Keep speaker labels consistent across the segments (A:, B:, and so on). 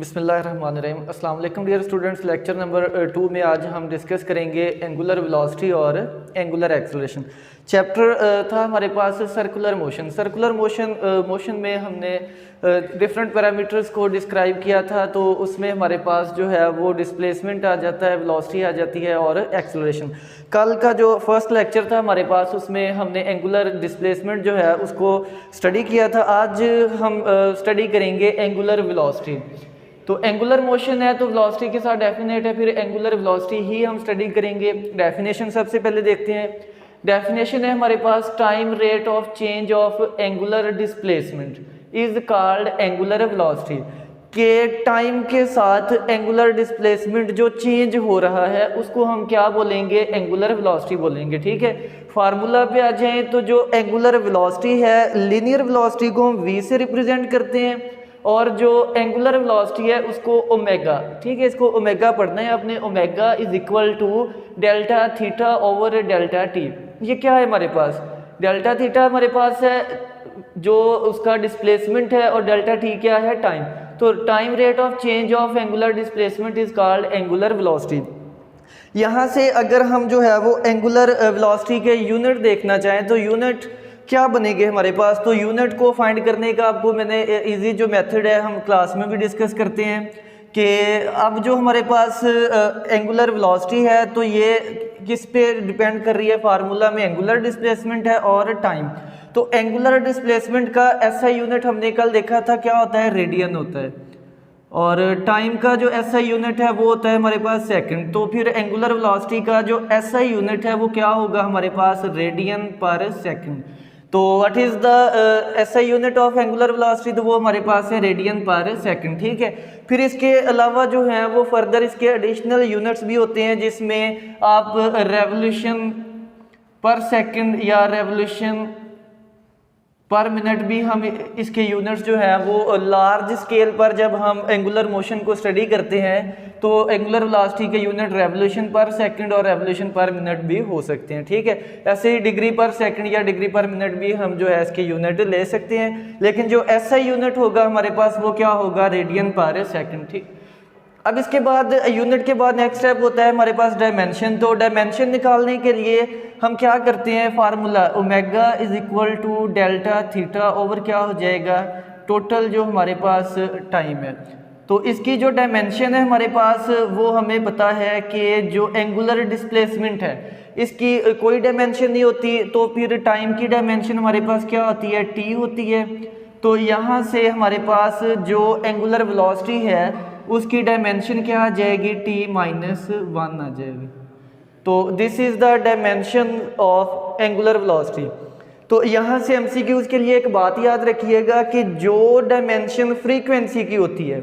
A: बिस्मिल्लाहिर्रहमानिर्रहीम। अस्सलाम वालेकुम डियर स्टूडेंट्स। लेक्चर नंबर 2 में आज हम डिस्कस करेंगे एंगुलर वेलोसिटी और एंगुलर एक्सेलरेशन। चैप्टर था हमारे पास सर्कुलर मोशन। सर्कुलर मोशन में हमने डिफरेंट पैरामीटर्स को डिस्क्राइब किया था, तो उसमें हमारे पास जो है वो डिस्प्लेसमेंट आ जाता है, वेलोसिटी आ जाती है और एक्सेलरेशन। कल का जो फर्स्ट लेक्चर था हमारे पास, उसमें हमने एंगुलर डिस्प्लेसमेंट जो है उसको स्टडी किया था। आज हम स्टडी करेंगे एंगुलर वेलोसिटी। तो एंगुलर मोशन है तो वेलोसिटी के साथ डेफिनेट है, फिर एंगुलर वेलोसिटी ही हम स्टडी करेंगे। डेफिनेशन सबसे पहले देखते हैं। डेफिनेशन है हमारे पास, time rate of change of angular displacement is called angular velocity. के टाइम के साथ एंगुलर डिस्प्लेसमेंट जो चेंज हो रहा है उसको हम क्या बोलेंगे, एंगुलर वेलोसिटी बोलेंगे। ठीक है, फार्मूला पे आ जाएं तो जो एंगुलर वेलोसिटी है, लीनियर वेलोसिटी को हम v से रिप्रेजेंट करते हैं और जो एंगुलर वेलोसिटी है उसको ओमेगा। ठीक है, इसको ओमेगा पढ़ना है आपने। Omega is equal to delta theta over delta T. ये क्या है हमारे पास, डेल्टा थीटा हमारे पास है जो उसका डिस्प्लेसमेंट है, और डेल्टा टी क्या है, टाइम। तो time rate of change of angular displacement is called angular velocity. यहाँ से अगर हम जो है वो एंगुलर वेलोसिटी के यूनिट देखना चाहें तो यूनिट क्या बनेंगे हमारे पास। तो यूनिट को फाइंड करने का आपको मैंने इजी जो मेथड है हम क्लास में भी डिस्कस करते हैं कि अब जो हमारे पास एंगुलर वेलोसिटी है तो ये किस पे डिपेंड कर रही है, फार्मूला में एंगुलर डिस्प्लेसमेंट है और टाइम। तो एंगुलर डिस्प्लेसमेंट का ऐसा यूनिट हमने कल देखा था, क्या होता है, रेडियन होता है, और टाइम का जो एसआई यूनिट है वो होता है हमारे पास सेकंड। तो फिर एंगुलर वेलोसिटी का जो एसआई यूनिट है वो क्या होगा हमारे पास, रेडियन पर सेकंड। तो what is the SI unit of angular velocity, तो वो हमारे पास है रेडियन पर सेकंड। ठीक है, फिर इसके अलावा जो है वो फर्दर इसके एडिशनल यूनिट्स भी होते हैं, जिसमें आप रेवोल्यूशन पर सेकंड या रेवोल्यूशन पर मिनट भी हम इसके यूनिट्स जो है वो लार्ज स्केल पर जब हम एंगुलर मोशन को स्टडी करते हैं तो एंगुलर वेलोसिटी के यूनिट रेवोल्यूशन पर सेकंड और रेवोल्यूशन पर मिनट भी हो सकते हैं। ठीक है, ऐसे ही डिग्री पर सेकंड या डिग्री पर मिनट भी हम जो है इसके यूनिट ले सकते हैं, लेकिन जो एसआई यूनिट होगा हमारे पास वो क्या होगा, रेडियन पर सेकंड। ठीक, अब इसके बाद यूनिट के बाद नेक्स्ट स्टेप होता है हमारे पास डायमेंशन। तो डायमेंशन निकालने के लिए हम क्या करते हैं, formula omega is equal to delta theta over क्या हो जाएगा, टोटल जो हमारे पास टाइम है। तो इसकी जो डायमेंशन है हमारे पास वो हमें पता है कि जो एंगुलर डिस्प्लेसमेंट है इसकी कोई डायमेंशन नहीं होती, तो फिर टाइम की डायमेंशन हमारे पास क्या होती है, टी होती है। तो यहाँ से हमारे पास जो एंगुलर वेलोसिटी है उसकी डायमेंशन क्या आ जाएगी, t-1 आ जाएगी। तो this is the dimension of angular velocity. तो यहाँ से एमसीक्यूज के लिए एक बात याद रखिएगा कि जो डायमेंशन फ्रीक्वेंसी की होती है,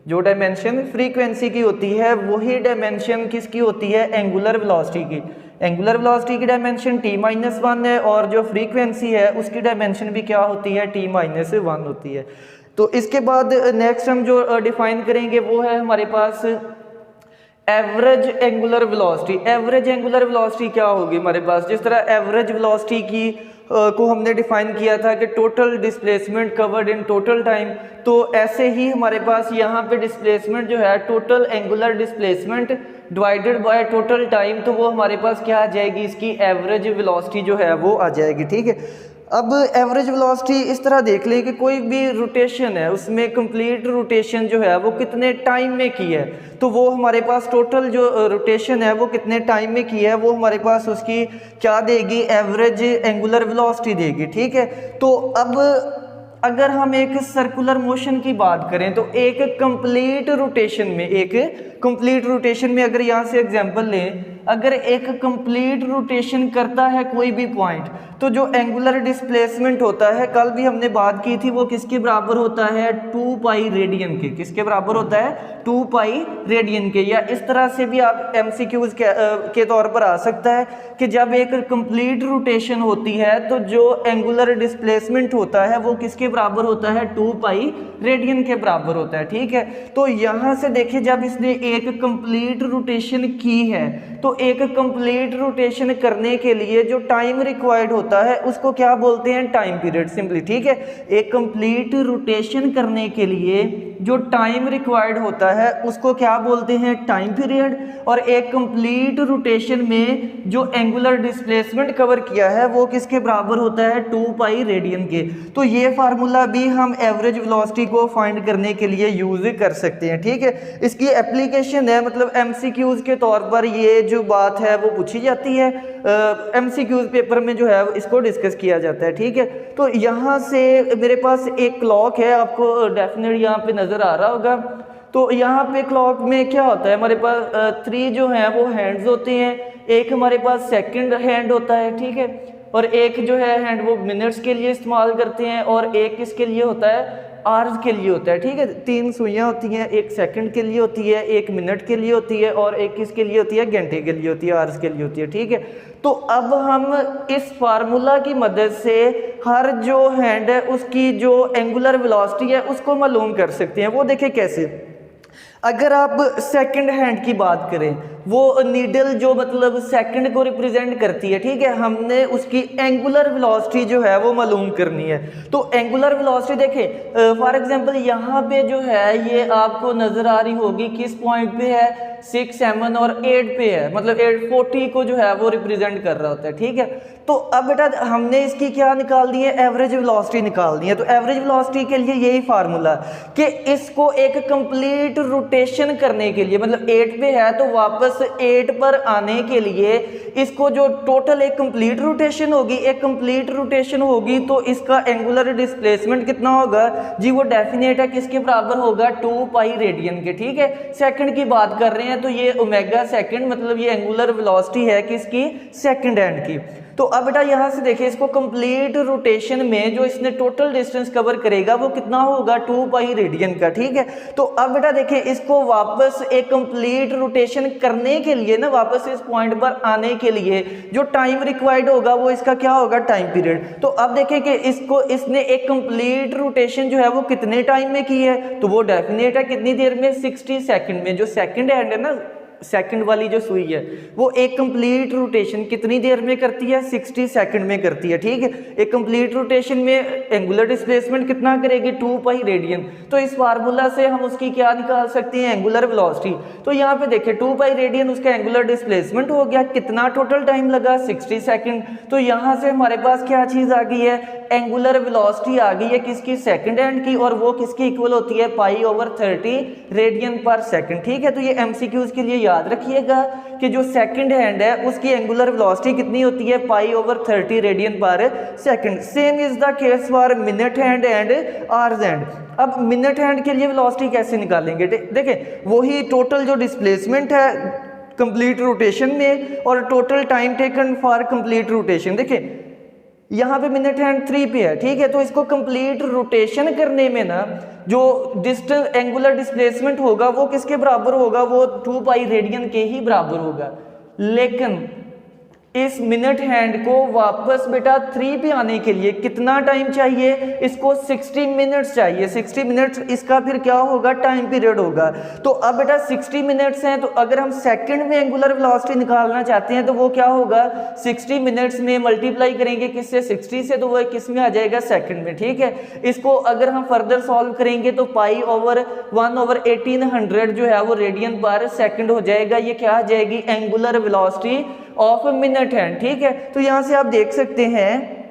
A: जो डायमेंशन फ्रीक्वेंसी की होती है वही डायमेंशन किसकी होती है, एंगुलर वेलोसिटी की। एंगुलर वेलोसिटी की डायमेंशन t-1 है और जो फ्रीक्वेंसी है उसकी डायमेंशन भी क्या होती है, t-1 होती है। तो इसके बाद नेक्स्ट हम जो डिफाइन करेंगे वो है हमारे पास average angular velocity. Average angular velocity क्या होगी हमारे पास, जिस तरह एवरेज वेलोसिटी की को हमने डिफाइन किया था कि total displacement covered in total time, तो ऐसे ही हमारे पास यहाँ पे डिस्प्लेसमेंट जो है total angular displacement divided by total time, तो वो हमारे पास क्या आ जाएगी, इसकी एवरेज वेलोसिटी जो है वो आ जाएगी। ठीक है, अब एवरेज वेलोसिटी इस तरह देख ले कि कोई भी रोटेशन है उसमें कंप्लीट रोटेशन जो है वो कितने टाइम में की है, तो वो हमारे पास टोटल जो रोटेशन है वो कितने टाइम में की है वो हमारे पास उसकी क्या देगी, एवरेज एंगुलर वेलोसिटी देगी। ठीक है, तो अब अगर हम एक सर्कुलर मोशन की बात करें तो एक कंप्लीट रोटेशन में अगर यहाँ से एग्जांपल लें, अगर एक कंप्लीट रोटेशन करता है कोई भी पॉइंट, तो जो एंगुलर डिस्प्लेसमेंट होता है, कल भी हमने बात की थी, वो किसके बराबर होता है, 2 पाई रेडियन के। किसके बराबर होता है, 2 पाई रेडियन के। या इस तरह से भी आप एमसीक्यूज के तौर पर आ सकता है कि जब एक कंप्लीट रोटेशन होती है तो जो एंगुलर डिस्प्लेसमेंट होता है वो किसके बराबर होता है, 2 पाई रेडियन के बराबर होता है। ठीक है, तो यहाँ से देखिए जब इसने एक कंप्लीट रोटेशन की है तो एक कंप्लीट रोटेशन करने के लिए जो टाइम रिक्वायर्ड होता है उसको क्या बोलते हैं, टाइम पीरियड सिंपली। ठीक है, एक कंप्लीट रोटेशन करने के लिए जो टाइम रिक्वायर्ड होता है उसको क्या बोलते हैं, टाइम पीरियड। और एक कंप्लीट रोटेशन में जो एंगुलर डिस्प्लेसमेंट कवर किया है वो किसके बराबर होता है, 2 पाई रेडियन के। तो ये फार्मूला भी हम एवरेज वेलोसिटी को फाइंड करने के लिए यूज कर सकते हैं, ठीक है। इसकी एप्लीकेशन है, मतलब एमसीक्यूज के तौर पर ये जो बात है वो पूछी जाती है, एमसीक्यूज पेपर में जो है इसको डिस्कस किया जाता है, ठीक है। तो यहाँ से मेरे पास एक क्लॉक है, आपको डेफिनेटली यहाँ पे नज़र आ रहा होगा। तो यहाँ पे क्लॉक में क्या होता है, हमारे पास 3 जो हैं वो हैंड्स होते हैं, एक हमारे पास सेकंड हैंड होता है, ठीक है, और एक जो है हैंड वो मिनट्स के लिए इस्तेमाल करते हैं, और एक किसके लिए होता है, आवर्स के लिए होता है, ठीक है। 3 सुइयाँ होती हैं, एक सेकंड के लिए होती है, एक मिनट के लिए होती है, और एक किसके लिए होती है, घंटे के लिए होती है, आवर्स के लिए होती है, ठीक है। तो अब हम इस फार्मूला की मदद से हर जो हैंड है उसकी जो एंगुलर वेलोसिटी है उसको मालूम कर सकते हैं। वो देखें कैसे, अगर आप सेकंड हैंड की बात करें, वो नीडल जो मतलब सेकंड को रिप्रेजेंट करती है, ठीक है, हमने उसकी एंगुलर वेलोसिटी जो है वो मालूम करनी है। तो एंगुलर वेलोसिटी देखें, फॉर एग्जांपल यहाँ पे जो है ये आपको नज़र आ रही होगी किस पॉइंट पे है, 6, 7 और 8 पे है, मतलब 840 को जो है वो रिप्रेजेंट कर रहा होता है, ठीक है। तो अब बेटा हमने इसकी क्या निकाल दी है, एवरेज वेलोसिटी निकाल दी है। तो एवरेज वेलोसिटी के लिए यही फार्मूला कि इसको एक कंप्लीट रोटेशन करने के लिए, मतलब 8 पे है तो वापस 8 पर आने के लिए इसको जो टोटल एक कंप्लीट रोटेशन होगी, एक कंप्लीट रोटेशन होगी तो इसका एंगुलर डिस्प्लेसमेंट कितना होगा जी, वो डेफिनेट है किसके बराबर होगा, 2 पाई रेडियन के, ठीक है। सेकंड की बात कर रहे हैं तो ये ओमेगा सेकंड, मतलब ये एंगुलर वेलोसिटी है किसकी, सेकंड हैंड की। तो अब बेटा यहाँ से देखिए, इसको कंप्लीट रोटेशन में जो इसने टोटल डिस्टेंस कवर करेगा वो कितना होगा, 2 पाई रेडियन का, ठीक है। तो अब बेटा देखिए, इसको वापस एक कंप्लीट रोटेशन करने के लिए ना, वापस इस पॉइंट पर आने के लिए जो टाइम रिक्वायर्ड होगा वो इसका क्या होगा, टाइम पीरियड। तो अब देखिए कि इसने एक कंप्लीट रोटेशन जो है वो कितने टाइम में की है, तो वो डेफिनेट है कितनी देर में, 60 सेकेंड में। जो सेकेंड हैंड है ना, सेकंड वाली जो सुई है वो एक कंप्लीट रोटेशन कितनी देर में करती है, 60 सेकंड में करती है, ठीक है। एक कंप्लीट रोटेशन में एंगुलर डिस्प्लेसमेंट कितना करेगी, 2 पाई रेडियन। तो इस फार्मूला से हम उसकी क्या निकाल सकते हैं, एंगुलर वेलोसिटी। तो यहाँ पे देखिए 2 पाई रेडियन उसका एंगुलर डिस्प्लेसमेंट हो गया, कितना टोटल टाइम लगा, 60 सेकंड। तो यहाँ से हमारे पास क्या चीज़ आ गई है, एंगुलर वेलोसिटी आ गई है किसकी, सेकंड हैंड की, और वो किसकी इक्वल होती है, पाई/30 रेडियन पर सेकंड, ठीक है। तो ये एमसीक्यूज के लिए याद रखिएगा कि जो सेकंड हैंड है उसकी एंगुलर वेलोसिटी कितनी होती है, पाई/30 रेडियन पर second. Same is the case for minute hand and hours hand. अब मिनट हैंड के लिए वेलोसिटी कैसे निकालेंगे, देखें वही टोटल जो डिस्प्लेसमेंट है कंप्लीट रोटेशन में और total time taken for complete rotation. देखें यहाँ पे मिनट हैंड 3 पे है, ठीक है। तो इसको कंप्लीट रोटेशन करने में ना जो डिस्टेंस एंगुलर डिस्प्लेसमेंट होगा वो किसके बराबर होगा, वो 2 पाई रेडियन के ही बराबर होगा। लेकिन इस मिनट हैंड को वापस बेटा 3 पे आने के लिए कितना टाइम चाहिए, इसको 60 मिनट्स चाहिए। 60 मिनट्स इसका फिर क्या होगा, टाइम पीरियड होगा। तो अब बेटा 60 मिनट्स हैं, तो अगर हम सेकंड में एंगुलर वेलोसिटी निकालना चाहते हैं तो वो क्या होगा, 60 मिनट्स में मल्टीप्लाई करेंगे किससे, 60 से, तो वो किस में आ जाएगा, सेकंड में, ठीक है। इसको अगर हम फर्दर सॉल्व करेंगे तो पाई/1/1800 जो है वो रेडियन पर सेकंड हो जाएगा। ये क्या आ जाएगी, angular velocity of minute hand, ठीक है। तो यहाँ से आप देख सकते हैं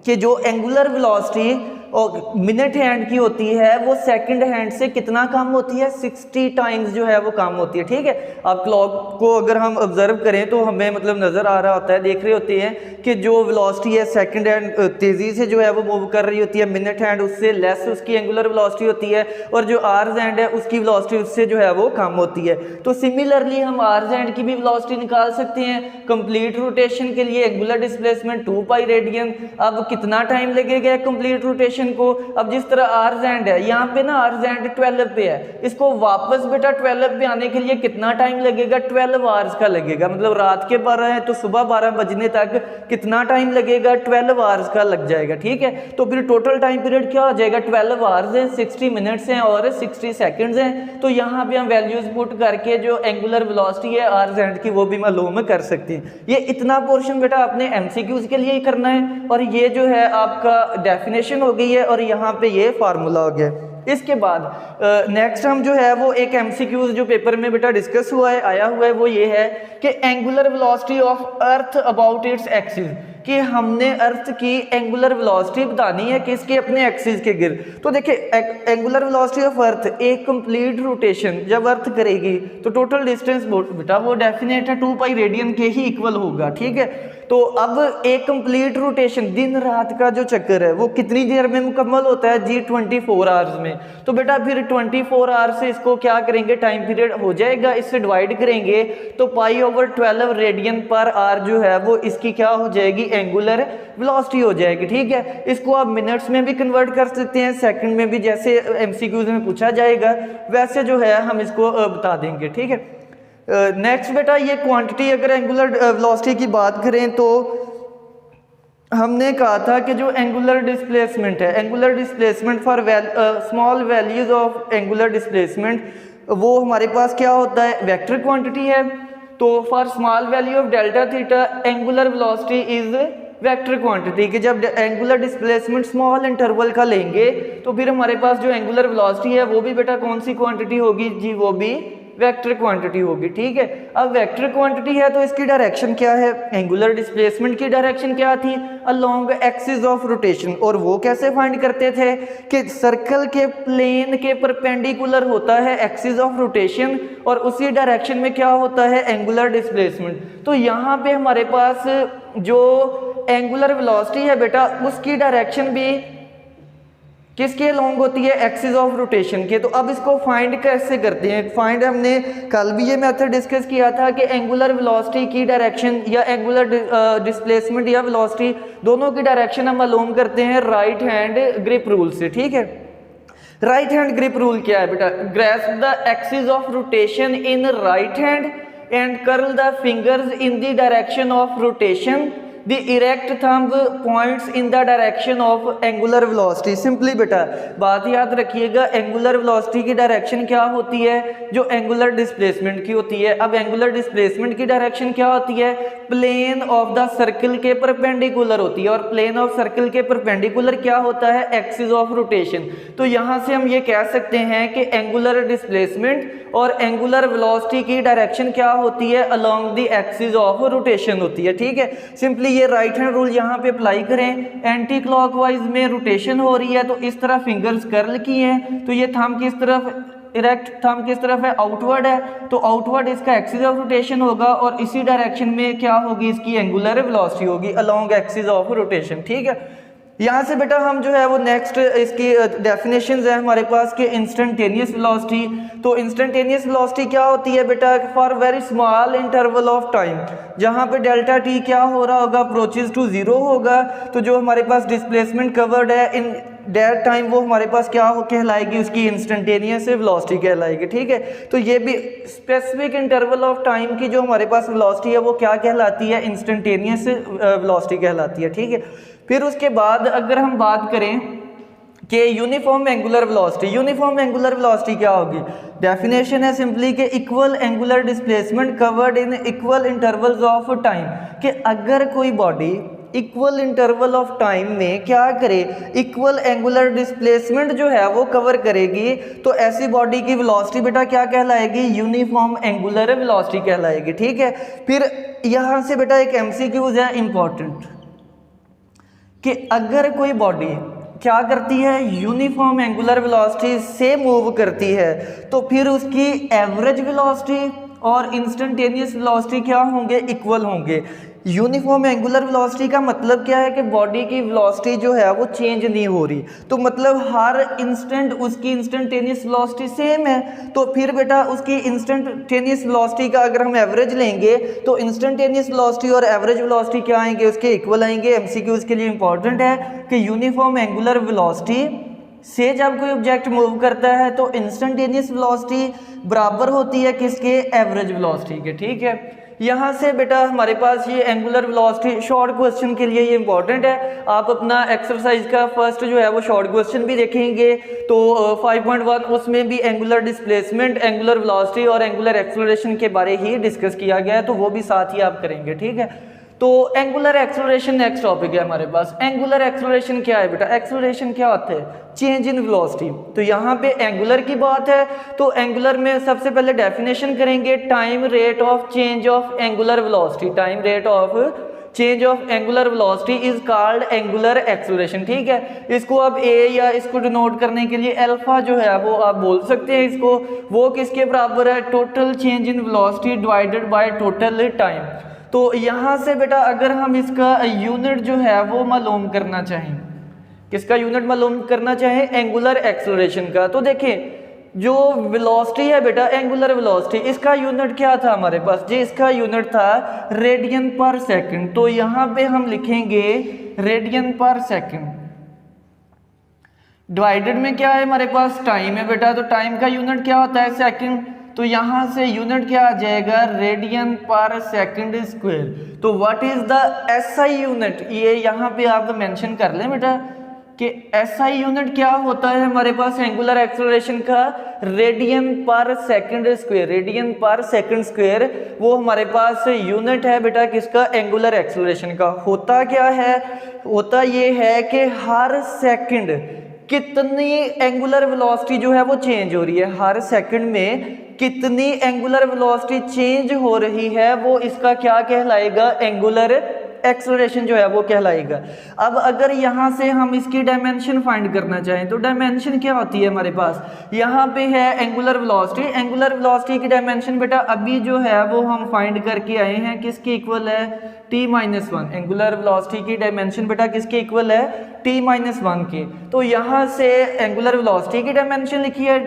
A: कि जो एंगुलर वेलोसिटी और मिनट हैंड की होती है वो सेकंड हैंड से कितना कम होती है, 60 टाइम्स जो है वो कम होती है, ठीक है। अब क्लॉक को अगर हम ऑब्जर्व करें तो हमें मतलब नज़र आ रहा होता है, देख रहे होते हैं कि जो वेलोसिटी है सेकंड हैंड तेज़ी से जो है वो मूव कर रही होती है, मिनट हैंड उससे लेस उसकी एंगुलर वेलोसिटी होती है, और जो आवर्स हैंड है उसकी वेलोसिटी उससे जो है वो कम होती है। तो सिमिलरली हम आवर्स हैंड की भी वेलोसिटी निकाल सकते हैं। कंप्लीट रोटेशन के लिए एंगुलर डिस्प्लेसमेंट 2 पाई रेडियन। अब कितना टाइम लगेगा कंप्लीट रोटेशन को, अब जिस तरह आवर्स हैंड है, यहाँ पे ना आवर्स हैंड 12 पे है, इसको वापस बेटा 12 पे आने के लिए कितना टाइम लगेगा, 12 आवर्स का लगेगा। मतलब रात के 12 है तो सुबह 12 बजने तक कितना टाइम लगेगा, 12 आवर्स का लग जाएगा, ठीक है। तो फिर टोटल टाइम पीरियड क्या हो जाएगा, 12 आवर्स है, 60 मिनट्स हैं और 60 सेकेंड्स हैं। तो यहाँ पे हम वैल्यूज पुट करके जो एंगुलर वेलोसिटी है आवर्स हैंड की वो भी मालूम कर सकते हैं। ये इतना पोर्शन बेटा आपने एमसीक्यूज के लिए ही करना है, और ये जो है आपका डेफिनेशन हो गई है और यहाँ पे ये फार्मूला हो गया। इसके बाद नेक्स्ट हम जो है वो एक MCQs जो पेपर में बेटा डिस्कस हुआ है, आया हुआ है, वो ये है कि angular velocity of earth about its axis, कि हमने अर्थ की एंगुलर वेलोसिटी बतानी है किसके, अपने एक्सिस के गिर। तो देखिए एंगुलर वेलोसिटी ऑफ अर्थ, एक कंप्लीट रोटेशन जब अर्थ करेगी तो टोटल डिस्टेंस बेटा वो डेफिनेट है 2 पाई रेडियन के ही इक्वल होगा, ठीक है। तो अब एक कंप्लीट रोटेशन दिन रात का जो चक्कर है वो कितनी देर में मुकम्मल होता है जी, 24 आवर्स में। तो बेटा फिर 24 आवर्स से इसको क्या करेंगे, टाइम पीरियड हो जाएगा, इससे डिवाइड करेंगे तो π/12 रेडियन पर आवर जो है वो इसकी क्या हो जाएगी, एंगुलर वेलोसिटी हो जाएगी, ठीक है। इसको आप मिनट्स में भी कन्वर्ट कर सकते हैं, सेकंड में भी, जैसे MCQs में पूछा जाएगा वैसे जो है हम इसको बता देंगे, ठीक है। नेक्स्ट बेटा ये क्वांटिटी, अगर एंगुलर वेलोसिटी की बात करें तो हमने कहा था कि जो एंगुलर डिस्प्लेसमेंट है, angular displacement for small values of angular displacement, वो हमारे पास क्या होता है, वेक्टर क्वांटिटी है। तो for small value of delta theta angular velocity is vector quantity, कि जब एंगुलर डिस्प्लेसमेंट स्मॉल इंटरवल का लेंगे तो फिर हमारे पास जो एंगुलर वेलोसिटी है वो भी बेटा कौन सी क्वांटिटी होगी जी, वो भी वेक्टर क्वांटिटी होगी, ठीक है। अब वेक्टर क्वांटिटी है तो इसकी डायरेक्शन क्या है, एंगुलर डिस्प्लेसमेंट की डायरेक्शन क्या थी, अलोंग एक्सिस ऑफ रोटेशन। और वो कैसे फाइंड करते थे कि सर्कल के प्लेन के परपेंडिकुलर होता है एक्सिस ऑफ रोटेशन और उसी डायरेक्शन में क्या होता है, एंगुलर डिस्प्लेसमेंट। तो यहाँ पे हमारे पास जो एंगुलर वेलोसिटी है बेटा उसकी डायरेक्शन भी किसके अलोंग होती है, एक्सिस ऑफ रोटेशन के। तो अब इसको फाइंड कैसे करते हैं, फाइंड हमने कल भी ये मेथड डिस्कस किया था कि एंगुलर वेलोसिटी की डायरेक्शन या एंगुलर डिस्प्लेसमेंट या वेलोसिटी दोनों की डायरेक्शन हम अलोंग करते हैं राइट हैंड ग्रिप रूल से, ठीक है। राइट हैंड ग्रिप रूल क्या है बेटा, grasp the axis of rotation in right hand and curl the fingers in the direction of rotation, The erect thumb points in the direction of angular velocity। Simply बेटा बात याद रखिएगा, angular velocity की direction क्या होती है, जो angular displacement की होती है। अब एंगुलर डिस्प्लेसमेंट की डायरेक्शन क्या होती है, प्लेन ऑफ द सर्कल के परपेंडिकुलर होती है, और प्लेन ऑफ सर्कल के परपेंडिकुलर क्या होता है, एक्सिस ऑफ रोटेशन। तो यहाँ से हम ये कह सकते हैं कि एंगुलर डिस्प्लेसमेंट और एंगुलर वेलोसिटी की डायरेक्शन क्या होती है, along the axis of rotation होती है, ठीक है। सिंपली ये राइट हैंड रूल यहाँ पे अप्लाई करें, एंटी क्लॉकवाइज में रोटेशन हो रही है तो इस तरह फिंगर्स कर्ल किए हैं, तो ये थंब किस तरफ, इरेक्ट थंब किस तरफ है, आउटवर्ड है, तो आउटवर्ड इसका एक्सिस ऑफ रोटेशन होगा और इसी डायरेक्शन में क्या होगी, इसकी एंगुलर वेलोसिटी होगी अलोंग एक्सिस ऑफ रोटेशन, ठीक है। यहाँ से बेटा हम जो है वो नेक्स्ट इसकी डेफिनेशंस है हमारे पास कि इंस्टेंटेनियस वेलोसिटी। तो इंस्टेंटेनियस वेलोसिटी क्या होती है बेटा, for very small interval of time, जहाँ पे डेल्टा टी क्या हो रहा होगा, अप्रोचेज टू जीरो होगा, तो जो हमारे पास डिस्प्लेसमेंट कवर्ड है इन डेट टाइम वो हमारे पास क्या हो कहलाएगी, उसकी इंस्टेंटेनियस वेलोसिटी कहलाएगी, ठीक है। तो ये भी स्पेसिफिक इंटरवल ऑफ टाइम की जो हमारे पास वेलोसिटी है वो क्या कहलाती है, इंस्टेंटेनियस वेलोसिटी कहलाती है, ठीक है। फिर उसके बाद अगर हम बात करें कि uniform angular velocity, uniform angular velocity क्या होगी, डेफिनेशन है सिंपली कि equal angular displacement covered in equal intervals of time, कि अगर कोई body equal interval of time में क्या करे, इक्वल एंगुलर डिस्प्लेसमेंट जो है वो कवर करेगी, तो ऐसी बॉडी की वेलोसिटी बेटा क्या कहलाएगी, यूनिफॉर्म एंगुलर वेलोसिटी कहलाएगी, ठीक है। फिर यहाँ से बेटा एक MCQs है इंपॉर्टेंट, कि अगर कोई बॉडी क्या करती है, यूनिफॉर्म एंगुलर वेलोसिटी से मूव करती है, तो फिर उसकी एवरेज वेलोसिटी और इंस्टेंटेनियस वेलोसिटी क्या होंगे, इक्वल होंगे। यूनिफॉर्म एंगुलर वेलोसिटी का मतलब क्या है कि बॉडी की वेलोसिटी जो है वो चेंज नहीं हो रही, तो मतलब हर इंस्टेंट उसकी इंस्टेंटेनियस वेलोसिटी सेम है, तो फिर बेटा उसकी इंस्टेंटेनियस वेलोसिटी का अगर हम एवरेज लेंगे तो इंस्टेंटेनियस वेलोसिटी और एवरेज वेलोसिटी क्या आएंगे, उसके इक्वल आएंगे। MCQs के लिए इंपॉर्टेंट है कि यूनिफॉर्म एंगुलर वेलोसिटी से जब कोई ऑब्जेक्ट मूव करता है तो इंस्टेंटेनियस वेलोसिटी बराबर होती है किसके, एवरेज वेलोसिटी के, ठीक है। यहाँ से बेटा हमारे पास ये एंगुलर वेलोसिटी शॉर्ट क्वेश्चन के लिए ये इंपॉर्टेंट है, आप अपना एक्सरसाइज का फर्स्ट जो है वो शॉर्ट क्वेश्चन भी देखेंगे तो 5.1 उसमें भी एंगुलर डिस्प्लेसमेंट, एंगुलर वेलोसिटी और एंगुलर एक्सेलरेशन के बारे ही डिस्कस किया गया है, तो वो भी साथ ही आप करेंगे, ठीक है। तो एंगुलर एक्सेलरेशन नेक्स्ट टॉपिक है हमारे पास। एंगुलर एक्सेलरेशन क्या है बेटा? एक्सेलरेशन क्या होता है? Change in velocity. तो यहाँ पे एंगुलर की बात है, तो एंगुलर में सबसे पहले डेफिनेशन करेंगे, time rate of change of angular velocity. Time rate of change of angular velocity is called angular acceleration. ठीक है, इसको अब ए या इसको डिनोट करने के लिए अल्फा जो है वो आप बोल सकते हैं इसको। वो किसके बराबर है? Total change in velocity divided by total time. तो यहाँ से बेटा अगर हम इसका यूनिट जो है वो मालूम करना चाहें, किसका यूनिट मालूम करना चाहें? एंगुलर एक्सेलरेशन का। तो देखें जो वेलोसिटी है बेटा, एंगुलर वेलोसिटी, इसका यूनिट क्या था हमारे पास जी? इसका यूनिट था रेडियन पर सेकंड। तो यहाँ पे हम लिखेंगे रेडियन पर सेकंड, डिवाइडेड में क्या है हमारे पास? टाइम है बेटा। तो टाइम का यूनिट क्या होता है? सेकंड। तो यहाँ से यूनिट क्या आ जाएगा? रेडियन पर सेकंड स्क्वायर। तो what is the SI unit? ये यहाँ पे आप मेंशन कर लें बेटा कि एसआई यूनिट क्या होता है हमारे पास एंगुलर एक्सेलरेशन का? रेडियन पर सेकंड स्क्वायर। रेडियन पर सेकंड स्क्वायर वो हमारे पास यूनिट है बेटा किसका? एंगुलर एक्सेलरेशन का। होता क्या है? होता ये है कि हर सेकंड कितनी एंगुलर वेलोसिटी जो है वो चेंज हो रही है, हर सेकंड में कितनी एंगुलर वेलोसिटी चेंज हो रही है, वो इसका क्या कहलाएगा? एंगुलर एक्सेलरेशन जो है वो कहलाएगा। अब अगर यहाँ से हम इसकी डायमेंशन फाइंड करना चाहें तो डायमेंशन क्या होती है हमारे पास? यहाँ पे है एंगुलर वेलोसिटी। एंगुलर वेलोसिटी की डायमेंशन बेटा अभी जो है वो हम फाइंड करके आए हैं, किसके इक्वल है? t-1। एंगुलर वेलोसिटी की डायमेंशन बेटा किसके इक्वल है? t-1 के। तो यहाँ से एंगुलर वेलोसिटी की डायमेंशन लिखी है,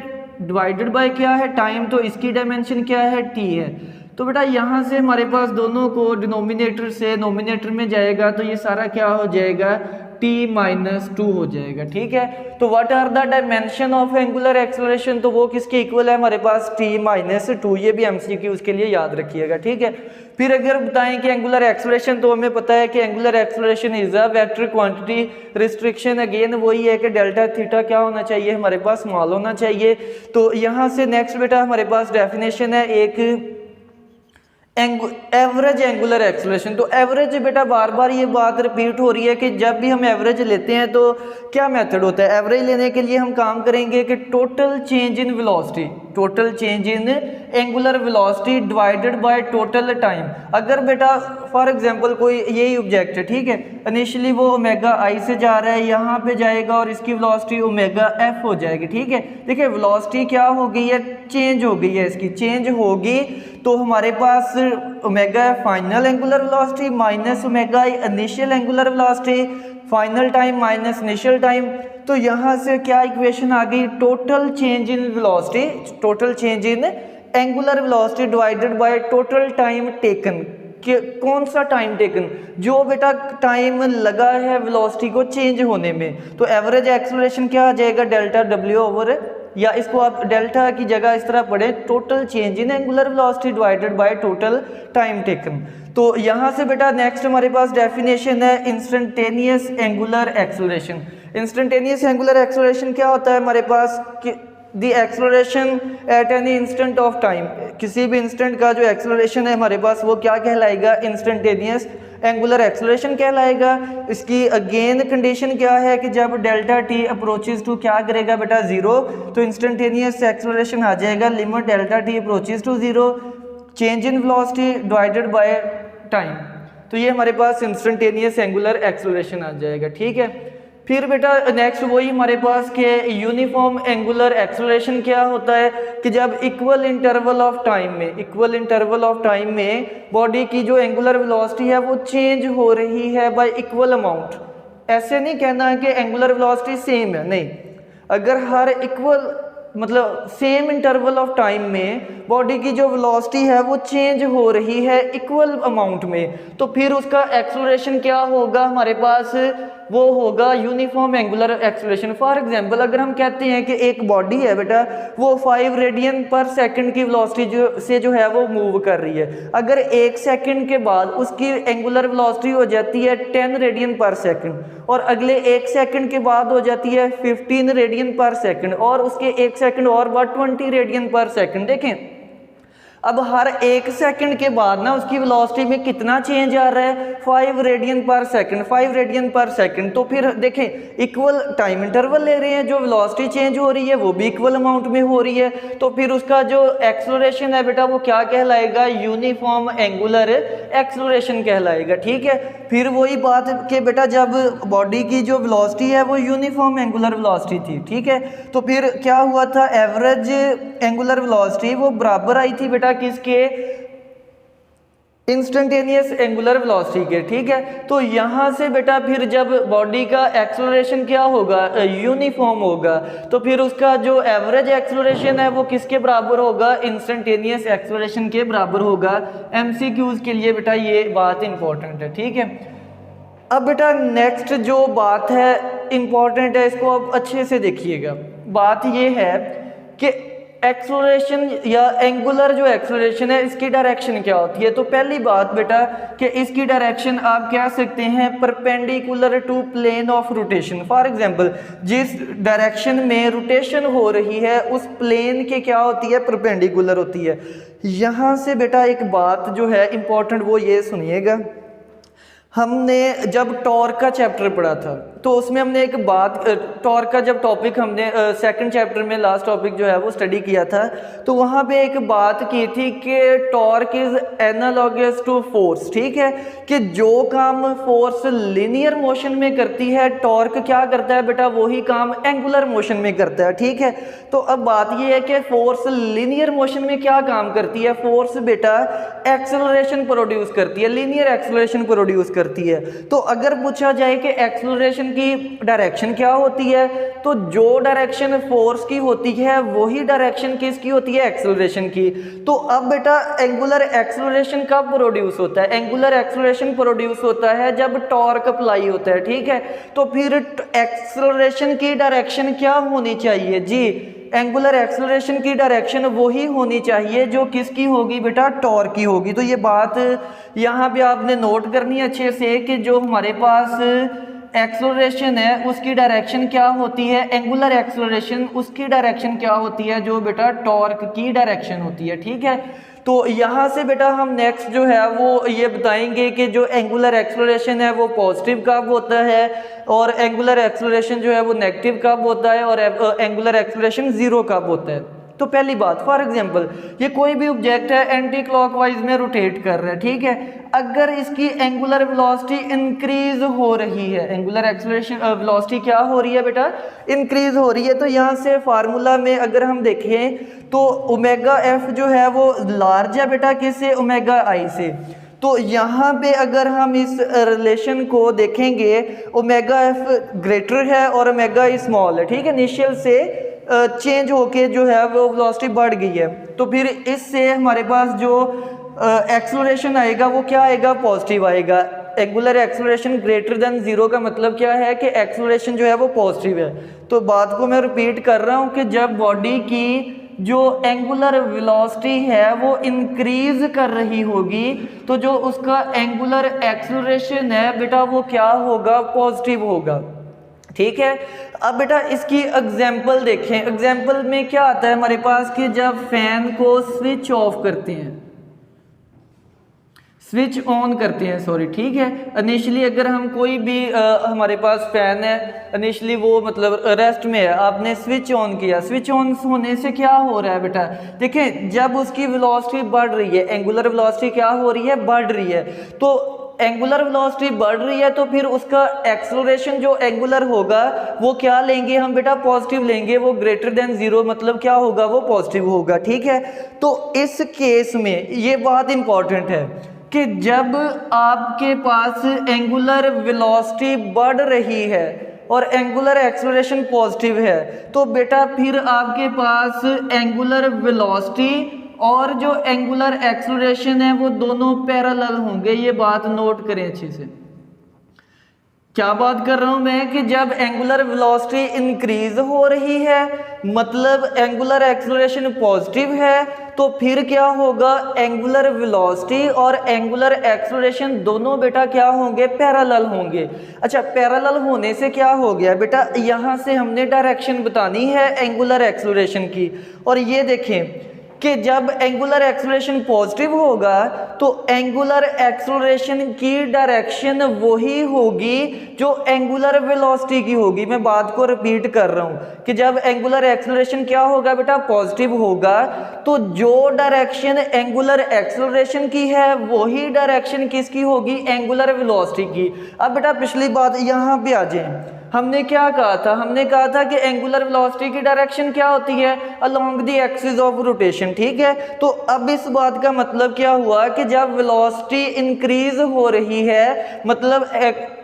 A: डिवाइडेड बाय क्या है? टाइम। तो इसकी डायमेंशन क्या है? t है। तो बेटा यहाँ से हमारे पास दोनों को डिनोमिनेटर से नोमिनेटर में जाएगा, तो ये सारा क्या हो जाएगा? t-2 हो जाएगा। ठीक है, तो what are the dimension of angular acceleration? तो वो किसके इक्वल है हमारे पास? t-2। ये भी एमसीक्यू उसके लिए याद रखिएगा। ठीक है, फिर अगर बताएं कि एंगुलर एक्सेलरेशन, तो हमें पता है कि angular acceleration is a vector quantity restriction. Again वही है कि डेल्टा थीटा क्या होना चाहिए हमारे पास? स्मॉल होना चाहिए। तो यहाँ से नेक्स्ट बेटा हमारे पास डेफिनेशन है एक एवरेज एंगुलर एक्सेलरेशन। तो एवरेज बेटा बार बार ये बात रिपीट हो रही है कि जब भी हम एवरेज लेते हैं तो क्या मेथड होता है? एवरेज लेने के लिए हम काम करेंगे कि total change in velocity, total change in angular velocity divided by total time. अगर बेटा फॉर एग्जांपल कोई यही ऑब्जेक्ट है, ठीक है, इनिशियली वो ओमेगा आई से जा रहा है, यहाँ पे जाएगा और इसकी वेलोसिटी ओमेगा एफ हो जाएगी। ठीक है, देखिए वेलोसिटी क्या हो गई है? चेंज हो गई है, इसकी चेंज होगी। तो हमारे पास omega final angular velocity minus omega initial angular velocity, final time minus initial time. तो यहाँ से क्या इक्वेशन आ गई? Total change in velocity, total change in angular velocity divided by total time taken. कि कौन सा टाइम टेकन? जो बेटा टाइम लगा है वेलोसिटी को चेंज होने में। तो एवरेज एक्सेलरेशन क्या आ जाएगा? डेल्टा डब्ल्यू ओवर, या इसको आप डेल्टा की जगह इस तरह पढ़े, total change in angular velocity divided by total time taken. तो यहाँ से बेटा नेक्स्ट हमारे पास डेफिनेशन है instantaneous angular acceleration. Instantaneous angular acceleration क्या होता है हमारे पास? कि the acceleration at any instant of time, किसी भी इंस्टेंट का जो एक्सेलरेशन है हमारे पास वो क्या कहलाएगा? इंस्टेंटेनियस एंगुलर एक्सेलरेशन कहलाएगा। इसकी अगेन कंडीशन क्या है कि जब डेल्टा टी अप्रोचेज टू क्या करेगा बेटा? जीरो। तो इंस्टेंटेनियस एक्सेलरेशन आ जाएगा limit delta T approaches to zero, change in velocity divided by time. तो ये हमारे पास इंस्टेंटेनियस एंगुलर एक्सेलरेशन आ जाएगा। ठीक है, फिर बेटा नेक्स्ट वही हमारे पास के यूनिफॉर्म एंगुलर एक्सेलरेशन क्या होता है? कि जब इक्वल इंटरवल ऑफ टाइम में, इक्वल इंटरवल ऑफ टाइम में बॉडी की जो एंगुलर वेलोसिटी है वो चेंज हो रही है बाय इक्वल अमाउंट। ऐसे नहीं कहना है कि एंगुलर वेलोसिटी सेम है, नहीं, अगर हर इक्वल मतलब सेम इंटरवल ऑफ टाइम में बॉडी की जो वेलोसिटी है वो चेंज हो रही है इक्वल अमाउंट में, तो फिर उसका एक्सेलरेशन क्या होगा हमारे पास? वो होगा uniform angular acceleration. For example अगर हम कहते हैं कि एक बॉडी है बेटा वो 5 रेडियन पर सेकंड की वेलोसिटी जो है वो मूव कर रही है, अगर 1 सेकंड के बाद उसकी एंगुलर वेलोसिटी हो जाती है 10 रेडियन पर सेकंड, और अगले 1 सेकंड के बाद हो जाती है 15 रेडियन पर सेकंड, और उसके 1 सेकंड और बाद 20 रेडियन पर सेकंड। देखें अब हर 1 सेकंड के बाद ना उसकी वेलोसिटी में कितना चेंज आ रहा है, 5 रेडियन पर सेकंड, 5 रेडियन पर सेकंड। तो फिर देखें इक्वल टाइम इंटरवल ले रहे हैं, जो वेलोसिटी चेंज हो रही है वो भी इक्वल अमाउंट में हो रही है, तो फिर उसका जो एक्सेलरेशन है बेटा वो क्या कहलाएगा, यूनिफॉर्म एंगुलर एक्सेलरेशन कहलाएगा। ठीक है, फिर वही बात कि बेटा जब बॉडी की जो वेलोसिटी है वो यूनिफॉर्म एंगुलर वेलोसिटी थी। ठीक है, तो फिर क्या हुआ था, एवरेज एंगुलर वेलोसिटी वो बराबर आई थी बेटा किसके, इंस्टेंटेनियस एंगुलर वेलोसिटी के। ठीक है, तो यहाँ से बेटा फिर जब बॉडी का एक्सेलरेशन क्या होगा, यूनिफॉर्म होगा, तो फिर उसका जो एवरेज एक्सेलरेशन है वो किसके बराबर होगा, इंस्टेंटेनियस एक्सेलरेशन के बराबर होगा। एमसीक्यूज के लिए बेटा ये बात इंपॉर्टेंट है। ठीक है, अब बेटा नेक्स्ट जो बात है इंपॉर्टेंट है, इसको अब अच्छे से देखिएगा। बात ये है कि एक्सेलरेशन या एंगुलर जो एक्सेलरेशन है इसकी डायरेक्शन क्या होती है। तो पहली बात बेटा कि इसकी डायरेक्शन आप कह सकते हैं perpendicular to plane of rotation. For example जिस डायरेक्शन में रोटेशन हो रही है उस प्लेन के क्या होती है, परपेंडिकुलर होती है। यहाँ से बेटा एक बात जो है इंपॉर्टेंट वो ये सुनिएगा, हमने जब टॉर्क का चैप्टर पढ़ा था तो उसमें हमने एक बात, टॉर्क का जब टॉपिक हमने सेकंड चैप्टर में लास्ट टॉपिक जो है वो स्टडी किया था, तो वहाँ पे एक बात की थी कि torque is analogous to force. ठीक है, कि जो काम फोर्स लिनियर मोशन में करती है टॉर्क क्या करता है बेटा, वही काम एंगुलर मोशन में करता है। ठीक है, तो अब बात ये है कि फोर्स लिनियर मोशन में क्या काम करती है, फोर्स बेटा एक्सेलरेशन प्रोड्यूस करती है, लिनियर एक्सेलरेशन प्रोड्यूस करती है। तो अगर पूछा जाए कि एक्सेलरेशन की डायरेक्शन क्या होती है, तो जो डायरेक्शन फोर्स की होती है वही डायरेक्शन किसकी होती है, एक्सेलरेशन की। तो अब बेटा एंगुलर एक्सेलरेशन कब प्रोड्यूस होता है, एंगुलर एक्सेलरेशन प्रोड्यूस होता है जब टॉर्क अप्लाई होता है। ठीक है, तो फिर एक्सेलरेशन की डायरेक्शन क्या होनी चाहिए जी, एंगुलर एक्सेलरेशन की डायरेक्शन वही होनी चाहिए जो किसकी होगी बेटा, टॉर्क की होगी। तो ये बात यहाँ पे आपने नोट करनी है अच्छे से कि जो हमारे पास एक्सेलरेशन है उसकी डायरेक्शन क्या होती है, एंगुलर एक्सेलरेशन उसकी डायरेक्शन क्या होती है, जो बेटा टॉर्क की डायरेक्शन होती है। ठीक है, तो यहाँ से बेटा हम नेक्स्ट जो है वो ये बताएंगे कि जो एंगुलर एक्सेलरेशन है वो पॉजिटिव कब होता है और एंगुलर एक्सेलरेशन जो है वो नेगेटिव कब होता है और एंगुलर एक्सेलरेशन जीरो कब होता है। तो पहली बात, फॉर एग्जांपल ये कोई भी ऑब्जेक्ट है एंटी क्लॉकवाइज में रोटेट कर रहा है। ठीक है, अगर इसकी एंगुलर वेलोसिटी इंक्रीज हो रही है, एंगुलर एक्सेलरेशन वेलोसिटी क्या हो रही है बेटा, इंक्रीज हो रही है, तो यहाँ से फार्मूला में अगर हम देखें तो ओमेगा एफ जो है वो लार्ज है बेटा किससे, ओमेगा आई से। तो यहाँ पे अगर हम इस रिलेशन को देखेंगे ओमेगा एफ ग्रेटर है और ओमेगा ई स्मॉल है। ठीक है, इनिशियल से चेंज होके जो है वो वेलोसिटी बढ़ गई है, तो फिर इससे हमारे पास जो एक्सेलरेशन आएगा वो क्या आएगा, पॉजिटिव आएगा। Angular acceleration greater than zero का मतलब क्या है कि एक्सेलरेशन जो है वो पॉजिटिव है। तो बात को मैं रिपीट कर रहा हूँ कि जब बॉडी की जो एंगुलर वेलोसिटी है वो इंक्रीज कर रही होगी तो जो उसका एंगुलर एक्सेलरेशन है बेटा वो क्या होगा, पॉजिटिव होगा। ठीक है, अब बेटा इसकी एग्जाम्पल देखें। एग्जाम्पल में क्या आता है हमारे पास कि जब फैन को स्विच ऑफ करते हैं, स्विच ऑन करते हैं सॉरी। ठीक है, इनिशियली अगर हम कोई भी हमारे पास फैन है इनिशियली वो मतलब रेस्ट में है, आपने स्विच ऑन किया, स्विच ऑन होने से क्या हो रहा है बेटा, देखें जब उसकी वेलोसिटी बढ़ रही है, एंगुलर वेलोसिटी क्या हो रही है, बढ़ रही है। तो एंगुलर वेलोसिटी बढ़ रही है तो फिर उसका एक्सेलरेशन जो एंगुलर होगा वो क्या लेंगे हम बेटा, पॉजिटिव लेंगे, वो ग्रेटर देन जीरो मतलब क्या होगा, वो पॉजिटिव होगा। ठीक है, तो इस केस में ये बात इंपॉर्टेंट है कि जब आपके पास एंगुलर वेलोसिटी बढ़ रही है और एंगुलर एक्सेलरेशन पॉजिटिव है तो बेटा फिर आपके पास एंगुलर वेलोसिटी और जो एंगुलर एक्सेलरेशन है वो दोनों पैरेलल होंगे। ये बात नोट करें अच्छे से। क्या बात कर रहा हूं मैं कि जब एंगुलर वेलोसिटी इंक्रीज हो रही है मतलब एंगुलर एक्सेलरेशन पॉजिटिव है तो फिर क्या होगा, एंगुलर वेलोसिटी और एंगुलर एक्सेलरेशन दोनों बेटा क्या होंगे, पैरेलल होंगे। अच्छा, पैरेलल होने से क्या हो गया बेटा, यहाँ से हमने डायरेक्शन बतानी है एंगुलर एक्सेलरेशन की। और ये देखें कि जब एंगुलर एक्सेलरेशन पॉजिटिव होगा तो एंगुलर एक्सेलरेशन की डायरेक्शन वही होगी जो एंगुलर वेलोसिटी की होगी। मैं बात को रिपीट कर रहा हूं कि जब एंगुलर एक्सेलरेशन क्या होगा बेटा, पॉजिटिव होगा, तो जो डायरेक्शन एंगुलर एक्सेलरेशन की है वही डायरेक्शन किसकी होगी, एंगुलर वेलोसिटी की। अब बेटा पिछली बात यहां पे आ जाए, हमने क्या कहा था, हमने कहा था कि एंगुलर वेलोसिटी की डायरेक्शन क्या होती है, along the axis of rotation. ठीक है, तो अब इस बात का मतलब क्या हुआ कि जब वेलोसिटी इंक्रीज हो रही है, मतलब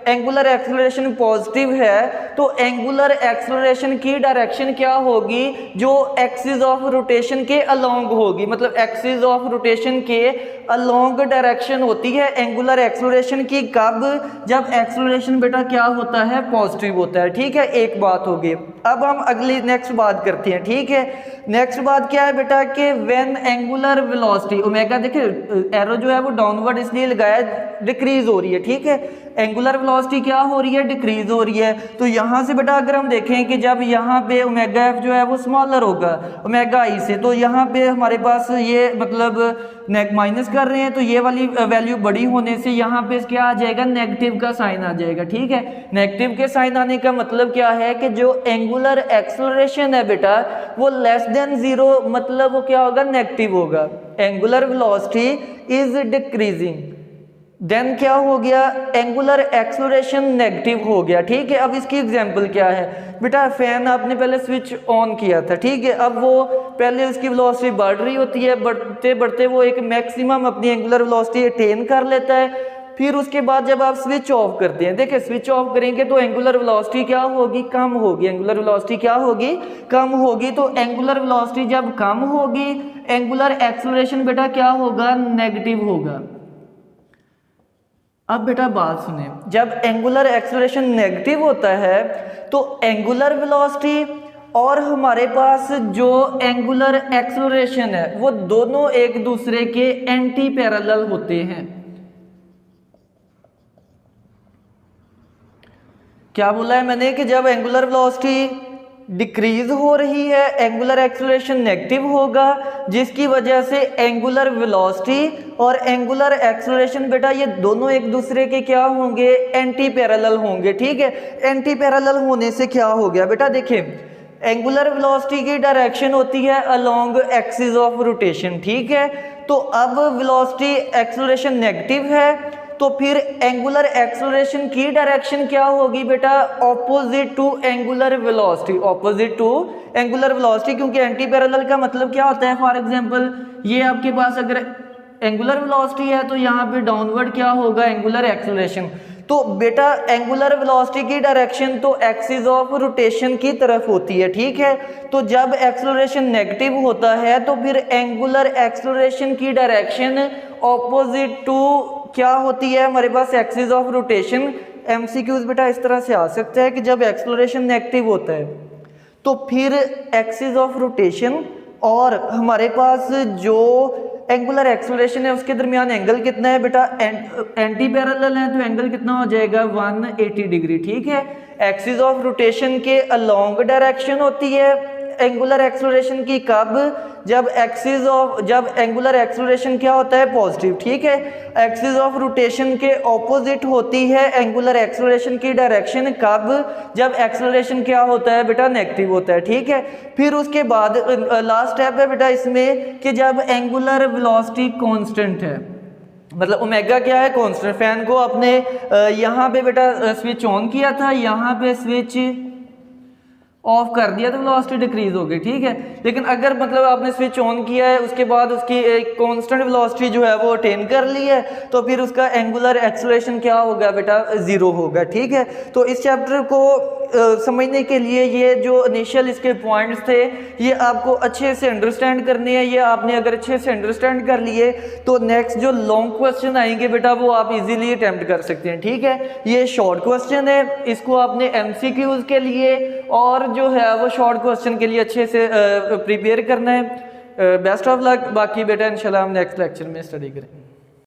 A: एंगुलर एक्सेलरेशन पॉजिटिव है, तो एंगुलर एक्सेलरेशन की डायरेक्शन क्या होगी, जो एक्सिस ऑफ रोटेशन के अलोंग होगी। मतलब एक्सिस ऑफ रोटेशन के अलोंग डायरेक्शन होती है एंगुलर एक्सेलरेशन की। कब, जब एक्सेलरेशन बेटा क्या होता है, पॉजिटिव होता है। ठीक है, एक बात होगी। अब हम अगली नेक्स्ट बात करते हैं। ठीक है, नेक्स्ट बात क्या है बेटा कि व्हेन एंगुलर वेलोसिटी, ओमेगा देखिए एरो जो है वो डाउनवर्ड इसलिए लगाया, डिक्रीज हो रही है। ठीक है, एंगुलर वेलोसिटी क्या हो रही है, डिक्रीज हो रही है। तो यहाँ से बेटा अगर हम देखें कि जब यहाँ पे ओमेगा एफ जो है वो स्मॉलर होगा ओमेगा आई से, तो यहाँ पे हमारे पास ये मतलब माइनस कर रहे हैं, तो ये वाली वैल्यू बड़ी होने से यहाँ पे क्या आ जाएगा, नेगेटिव का साइन आ जाएगा। ठीक है, नेगेटिव के साइन आने का मतलब क्या है कि जो एंगुलर एक्सेलरेशन है बेटा वो लेस देन जीरो, मतलब वो क्या होगा, नेगेटिव होगा। Angular velocity is decreasing, then क्या हो गया, एंगुलर एक्सेलरेशन नेगेटिव हो गया। ठीक है, अब इसकी एग्जांपल क्या है बेटा, फैन आपने पहले स्विच ऑन किया था। ठीक है, अब वो पहले उसकी वेलोसिटी बढ़ रही होती है, बढ़ते बढ़ते वो एक मैक्सिमम अपनी एंगुलर वेलोसिटी अटेन कर लेता है। फिर उसके बाद जब आप स्विच ऑफ करते हैं, देखिए स्विच ऑफ करेंगे तो एंगुलर वेलोसिटी क्या होगी, कम होगी। एंगुलर वेलोसिटी क्या होगी, कम होगी। तो एंगुलर वेलोसिटी जब कम होगी, एंगुलर एक्सेलरेशन बेटा क्या होगा, नेगेटिव होगा। अब बेटा बात सुने, जब एंगुलर एक्सेलरेशन नेगेटिव होता है तो एंगुलर वेलोसिटी और हमारे पास जो एंगुलर एक्सेलरेशन है वो दोनों एक दूसरे के एंटी पैरेलल होते हैं। क्या बोला है मैंने कि जब एंगुलर वेलोसिटी डिक्रीज हो रही है, एंगुलर एक्सेलरेशन नेगेटिव होगा, जिसकी वजह से एंगुलर वेलोसिटी और एंगुलर एक्सेलरेशन बेटा ये दोनों एक दूसरे के क्या होंगे, एंटी पैरेलल होंगे। ठीक है, एंटी पैरेलल होने से क्या हो गया बेटा, देखिए एंगुलर वेलोसिटी की डायरेक्शन होती है अलोंग एक्सिस ऑफ रोटेशन। ठीक है, तो अब वेलोसिटी एक्सेलरेशन नेगेटिव है, तो फिर एंगुलर एक्सेलरेशन की डायरेक्शन क्या होगी बेटा, opposite to angular velocity, opposite to angular velocity. क्योंकि एंटी पैरेलल का मतलब क्या होता है, फॉर एग्जांपल ये आपके पास अगर एंगुलर वेलोसिटी है तो यहाँ पे डाउनवर्ड क्या होगा, एंगुलर एक्सेलरेशन। तो बेटा एंगुलर वेलोसिटी की डायरेक्शन तो एक्सिस ऑफ रोटेशन की तरफ होती है। ठीक है, तो जब एक्सेलरेशन नेगेटिव होता है तो फिर एंगुलर एक्सेलरेशन की डायरेक्शन ऑपोजिट टू क्या होती है, हमारे पास एक्सिस ऑफ रोटेशन। एमसीक्यूज बेटा इस तरह से आ सकता है कि जब एक्सेलरेशन नेगेटिव होता है तो फिर एक्सिस ऑफ रोटेशन और हमारे पास जो एंगुलर एक्सेलरेशन है उसके दरमियान एंगल कितना है बेटा, एंटी पैरेलल है, तो एंगल कितना हो जाएगा, 180 डिग्री। ठीक है, एक्सिस ऑफ रोटेशन के अलोंग डायरेक्शन होती है एंगुलर एक्सेलरेशन की, कब, जब एंगुलर एक्सेलरेशन क्या होता है, पॉजिटिव। ठीक है, एक्सिस ऑफ रोटेशन के ऑपोजिट होती है एंगुलर एक्सेलरेशन की डायरेक्शन, कब, जब एक्सेलरेशन क्या होता है बेटा, नेगेटिव होता है। ठीक है, फिर उसके बाद लास्ट स्टेप है बेटा इसमें कि जब एंगुलर वेलोसिटी कांस्टेंट है, मतलब ओमेगा क्या है, कांस्टेंट। फैन को आपने यहाँ पे बेटा स्विच ऑन किया था, यहाँ पे स्विच ऑफ कर दिया तो वेलोसिटी डिक्रीज हो गई। ठीक है, लेकिन अगर मतलब आपने स्विच ऑन किया है उसके बाद उसकी एक कांस्टेंट वेलोसिटी जो है वो अटेन कर ली है, तो फिर उसका एंगुलर एक्सेलरेशन क्या होगा बेटा, जीरो होगा। ठीक है, तो इस चैप्टर को समझने के लिए ये जो इनिशियल इसके पॉइंट्स थे ये आपको अच्छे से अंडरस्टैंड करने हैं। ये आपने अगर अच्छे से अंडरस्टैंड कर लिए तो नेक्स्ट जो लॉन्ग क्वेश्चन आएंगे बेटा वो आप इजीली अटेम्प्ट कर सकते हैं। ठीक है, ये शॉर्ट क्वेश्चन है, इसको आपने एमसीक्यूज के लिए और जो है वो शॉर्ट क्वेश्चन के लिए अच्छे से प्रिपेयर करना है। बेस्ट ऑफ लक, बाकी बेटा इंशाल्लाह हम नेक्स्ट लेक्चर में स्टडी करेंगे।